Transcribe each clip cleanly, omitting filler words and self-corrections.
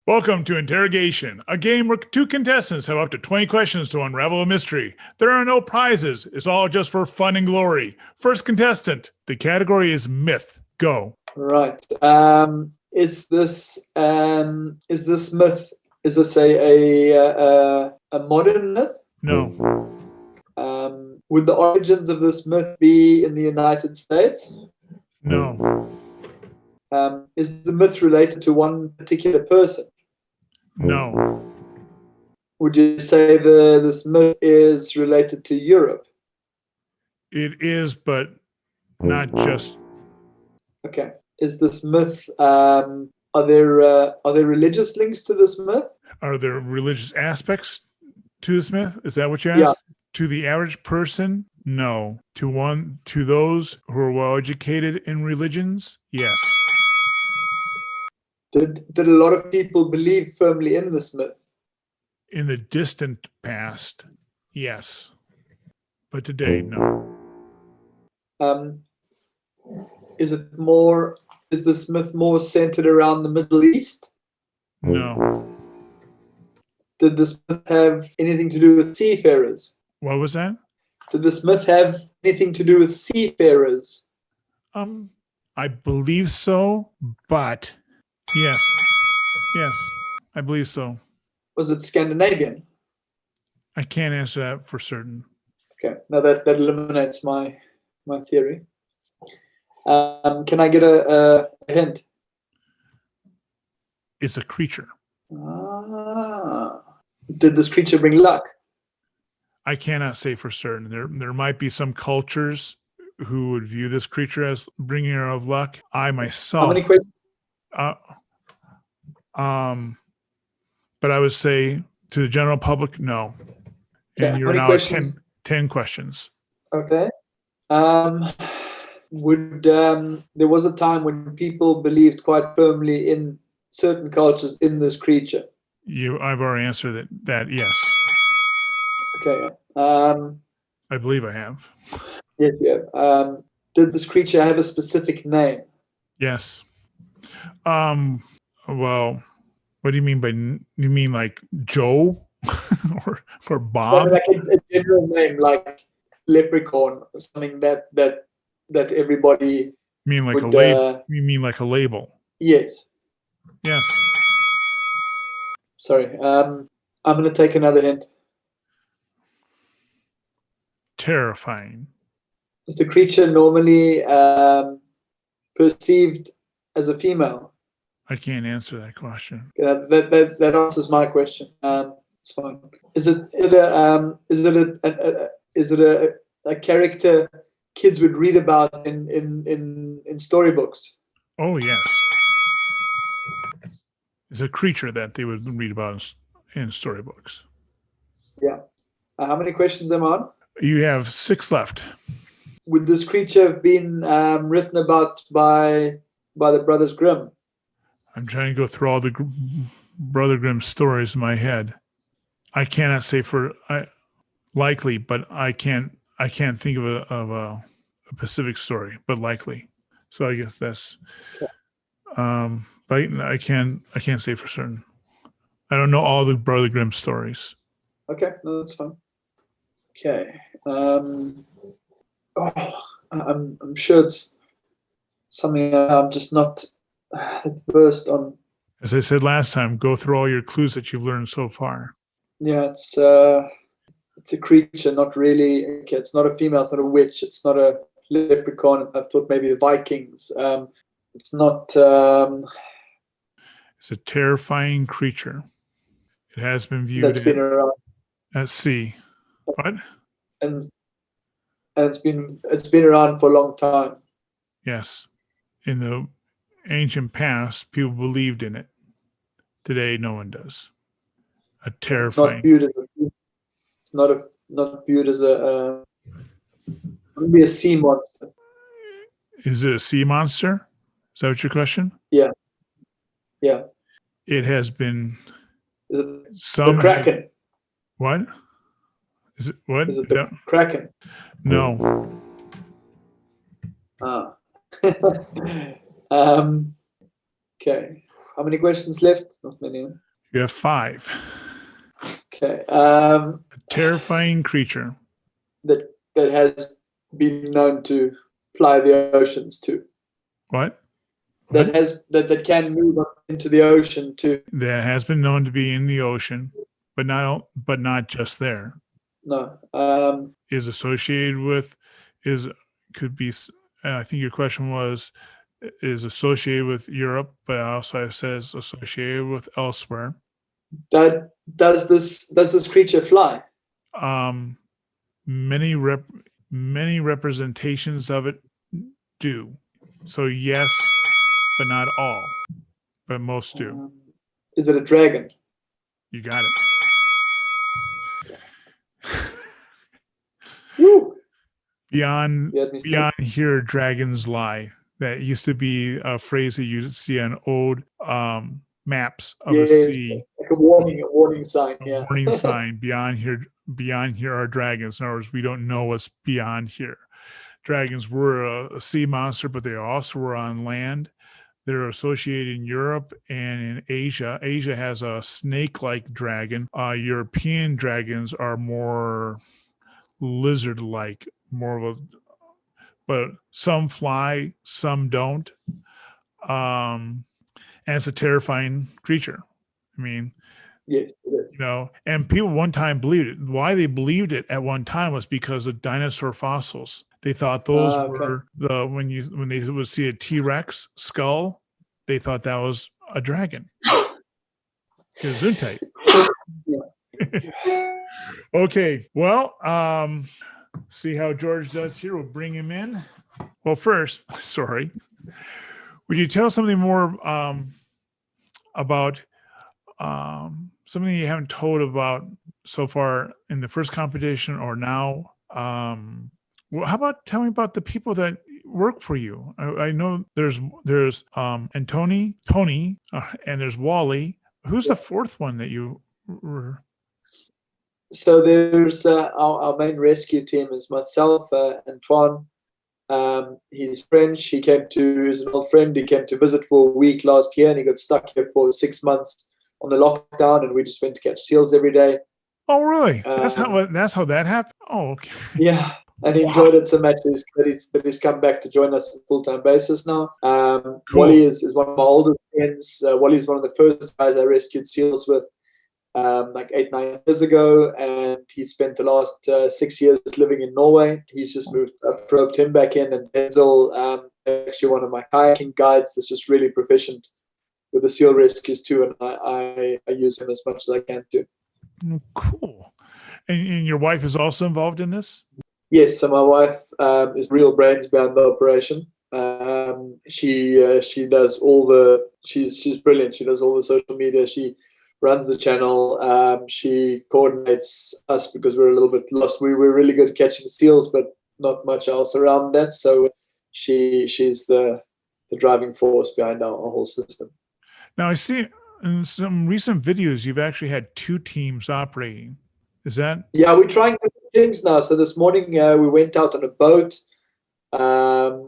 Welcome to Interrogation, a game where two contestants have up to 20 questions to unravel a mystery. There are no prizes. It's all just for fun and glory. First contestant, the category is myth. Go. Right. Is this myth? Is this a modern myth? No. Would the origins of this myth be in the United States? No. Is the myth related to one particular person? No. Would you say this myth is related to Europe? It is, but not just. Okay. Is this myth? Are there religious links to this myth? Are there religious aspects to this myth? Is that what you asked? Yeah. To the average person? No. To those who are well educated in religions? Yes. Did a lot of people believe firmly in this myth? In the distant past, yes. But today, no. Is this myth more centered around the Middle East? No. Did this myth have anything to do with seafarers? What was that? Did this myth have anything to do with seafarers? I believe so, but yes. Yes, I believe so. Was it Scandinavian? I can't answer that for certain. Okay, now that eliminates my theory. Can I get a hint? It's a creature. Did this creature bring luck? I cannot say for certain. There might be some cultures who would view this creature as bringer of luck. I myself. How many questions? But I would say to the general public, no. Okay, and you're now at 10 questions. Okay. There was a time when people believed quite firmly in certain cultures in this creature? I've already answered that yes. Okay. I believe I have. Yes, you have. Did this creature have a specific name? Yes. Well, what do you mean by? You mean like Joe or Bob? Like a general name, like Leprechaun or something that everybody. You mean like a label? You mean like a label? Yes. Yes. Sorry. I'm going to take another hint. Terrifying. Is the creature normally perceived as a female? I can't answer that question. That answers my question. It's fine. Is it a character kids would read about in storybooks? Oh yes. It's a creature that they would read about in storybooks. Yeah. How many questions am I on? You have 6 left. Would this creature have been written about by the Brothers Grimm? I'm trying to go through all the Brother Grimm stories in my head. I cannot say likely, but I can't think of a specific story, but likely. So I guess that's. Okay. But I can't say for certain. I don't know all the Brother Grimm stories. Okay, no, that's fine. Okay. I'm sure it's something I'm just not versed on. As I said last time, go through all your clues that you've learned so far. Yeah, it's a creature, not really. Okay, it's not a female, it's not a witch, it's not a leprechaun. I thought maybe the Vikings. It's not. It's a terrifying creature. It has been viewed. That's been around at sea. What? And it's been around for a long time. Yes, in the ancient past, people believed in it. Today, no one does. A terrifying. It's not viewed as a. Maybe a sea monster. Is it a sea monster? Is that what your question? Yeah. Yeah. It has been. Is it the Kraken? What? Is it what? Is it the Kraken? No. Okay. How many questions left? Not many. You have 5. Okay. A terrifying creature. That has been known to fly the oceans too. What? That can move up into the ocean too. That has been known to be in the ocean, but not just there. No. Is associated with could be. I think your question was is associated with Europe, but also it says associated with elsewhere. Does this creature fly? Many representations of it do. So yes, but not all. But most do. Is it a dragon? You got it. Woo! Beyond here, dragons lie. That used to be a phrase that you see on old maps of the sea. Like a warning sign. A warning sign. Beyond here are dragons. In other words, we don't know what's beyond here. Dragons were a sea monster, but they also were on land. They're associated in Europe and in Asia. Asia has a snake-like dragon. European dragons are more lizard-like, but some fly, some don't. And it's a terrifying creature. I mean, yes, it is. You know, and people one time believed it. Why they believed it at one time was because of dinosaur fossils. They thought those were when they would see a T-Rex skull, they thought that was a dragon. Gesundheit. Okay, well, see how George does here. We'll bring him in. Well, first, sorry, would you tell something more about something you haven't told about so far in the first competition or now? Well, how about tell me about the people that work for you? I know there's and Tony, and there's Wally. Who's the fourth one that you were? So there's our main rescue team is myself, Antoine. He's French. He's an old friend. He came to visit for a week last year, and he got stuck here for 6 months on the lockdown, and we just went to catch seals every day. Oh, really? That's how that happened. Oh, okay. Yeah. And he enjoyed it so much that he's come back to join us on a full-time basis now. Cool. Wally is one of my older friends. Wally's one of the first guys I rescued seals with like 8-9 years ago, and he spent the last 6 years living in Norway. He's just moved. I've roped him back in, and Denzel, actually one of my kayaking guides that's just really proficient with the seal rescues too, and I use him as much as I can too. Cool. And your wife is also involved in this? Yes, so my wife is real brains behind the operation. She does all the. She's brilliant. She does all the social media. She runs the channel. She coordinates us because we're a little bit lost. We were really good at catching seals, but not much else around that. So she's the driving force behind our whole system. Now I see in some recent videos you've actually had 2 teams operating. Is that? Yeah, we're trying different things now. So this morning we went out on a boat.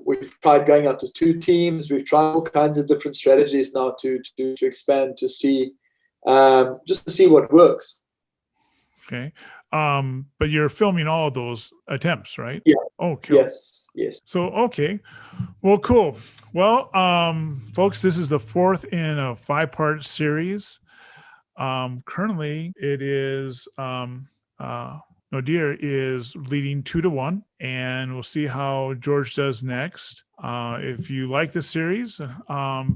We've tried going out to 2 teams. We've tried all kinds of different strategies now to expand, to see just to see what works. Okay. But you're filming all of those attempts, right? Yeah. Oh, cool. Yes. So, okay. Well, cool. Well, folks, this is the 4th in a 5-part series. Currently it is, Nadir is leading 2-1, and we'll see how George does next. If you like this series,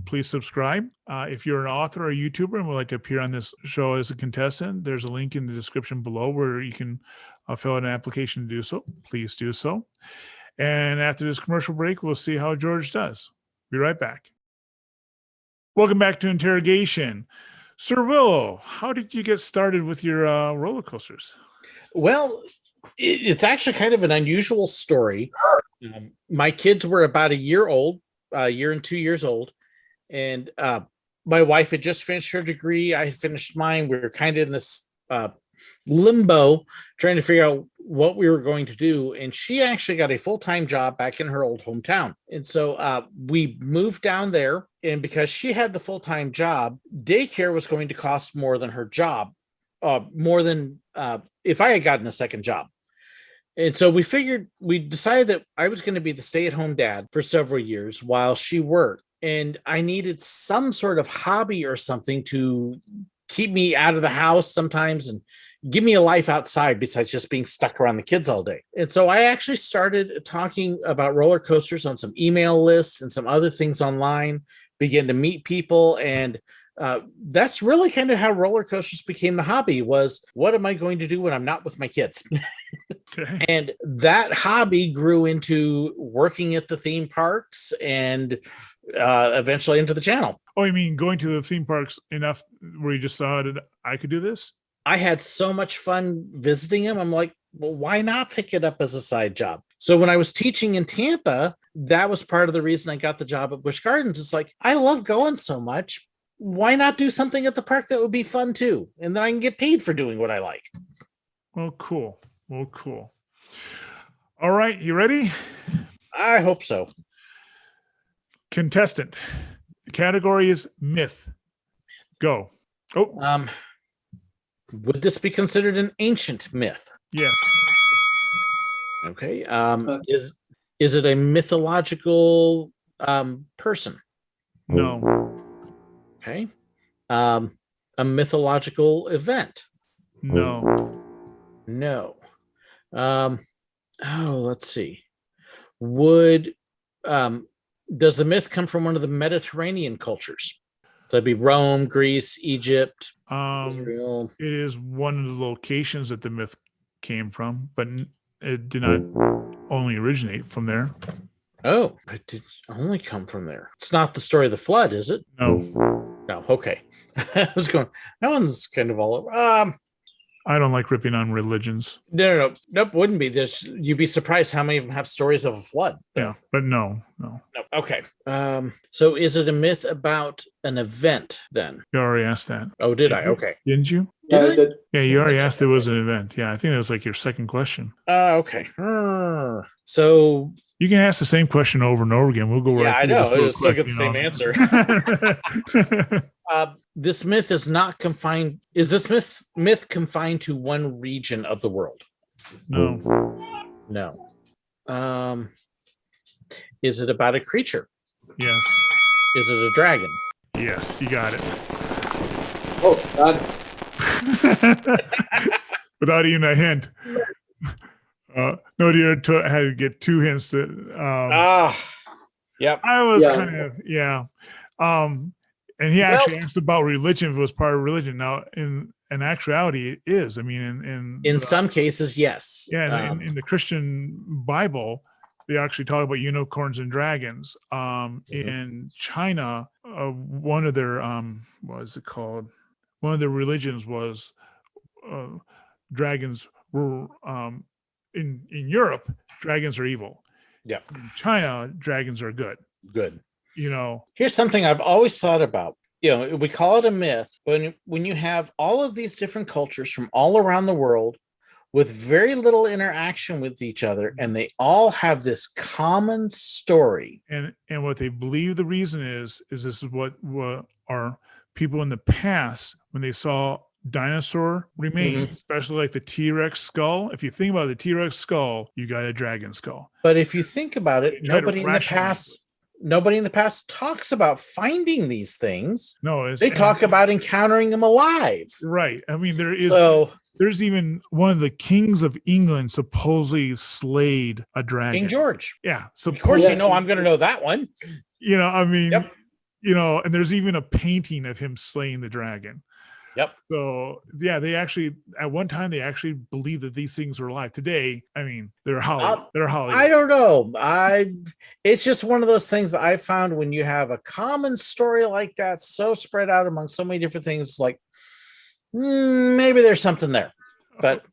please subscribe. If you're an author or a YouTuber and would like to appear on this show as a contestant, there's a link in the description below where you can fill out an application to do so. Please do so. And after this commercial break, we'll see how George does. Be right back. Welcome back to Interrogation. Sir Willow, how did you get started with your roller coasters? Well, it's actually kind of an unusual story. My kids were about a year and 2 years old, and my wife had just finished her degree. I had finished mine. We were kind of in this limbo trying to figure out what we were going to do, and she actually got a full-time job back in her old hometown. And so we moved down there, And because she had the full-time job, daycare was going to cost more than her job, more than if I had gotten a second job. And so we decided that I was going to be the stay-at-home dad for several years while she worked. And I needed some sort of hobby or something to keep me out of the house sometimes and give me a life outside besides just being stuck around the kids all day. And so I actually started talking about roller coasters on some email lists and some other things online, began to meet people. And that's really kind of how roller coasters became the hobby. Was what am I going to do when I'm not with my kids? Okay. And that hobby grew into working at the theme parks and eventually into the channel. Oh, you mean going to the theme parks enough where you just thought I could do this? I had so much fun visiting them. I'm like, well, why not pick it up as a side job? So when I was teaching in Tampa, that was part of the reason I got the job at Busch Gardens. It's like, I love going so much. Why not do something at the park that would be fun too? And then I can get paid for doing what I like. Well, cool. Well, cool. All right. You ready? I hope so. Contestant. The category is myth. Go. Oh, Would this be considered an ancient myth? yes. Okay. Is it a mythological person? No. Okay. A mythological event? No. No. Let's see. Would does the myth come from one of the Mediterranean cultures? That'd be Rome, Greece, Egypt, Israel. It is one of the locations that the myth came from, but it did not only originate from there. Oh, it did only come from there. It's not the story of the flood, is it? No. No. Okay. I was going. That one's kind of all over. I don't like ripping on religions. No. Nope. Wouldn't be. You'd be surprised how many of them have stories of a flood. Yeah, but no. No. Okay. So is it a myth about an event then? You already asked that. Oh, did I? Okay. Didn't you? Did I? Yeah, you already asked it was an event. Yeah, I think that was like your second question. Okay. So you can ask the same question over and over again. We'll go right. Yeah, I through know. this real It'll still quick, get the same answer. This myth is not confined. Is this myth confined to one region of the world? No. No. Is it about a creature? Yes. Is it a dragon? Yes, you got it. Oh, done. Without even a hint. No, dear, had to get 2 hints. That Yep. I was kind of and he actually asked about religion. If it was part of religion. Now, in actuality, it is. I mean, in some cases, yes. Yeah, in the Christian Bible, they actually talk about unicorns and dragons. In China, one of their what is it called? One of their religions was dragons were in Europe, dragons are evil. Yeah. In China, dragons are good. Good. You know, here's something I've always thought about. You know, we call it a myth, but when you have all of these different cultures from all around the world with very little interaction with each other, and they all have this common story. And what they believe the reason is this is what our people in the past, when they saw dinosaur remains, especially like the T-Rex skull. If you think about the T-Rex skull, you got a dragon skull. But if you think about it, nobody in the past talks about finding these things. No, they talk about encountering them alive. Right. I mean, there's even one of the kings of England supposedly slayed a dragon. King George. Yeah. So of course, I'm going to know that one. You know, I mean, and there's even a painting of him slaying the dragon. Yep. So yeah, they actually at one time they actually believed that these things were alive. Today, I mean, they're Hollywood. They're Hollywood. I don't know. It's just one of those things that I found when you have a common story like that, so spread out among so many different things. Like maybe there's something there, but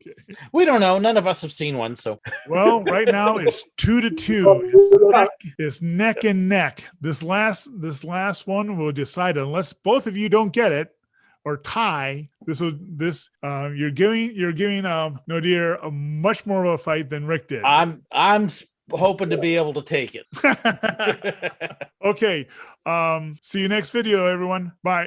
we don't know. None of us have seen one. So well, right now it's 2-2. It's neck and neck. This last one will decide unless both of you don't get it. Or tie. You're giving no dear a much more of a fight than Rick did. I'm hoping to be able to take it. Okay. See you next video, everyone. Bye.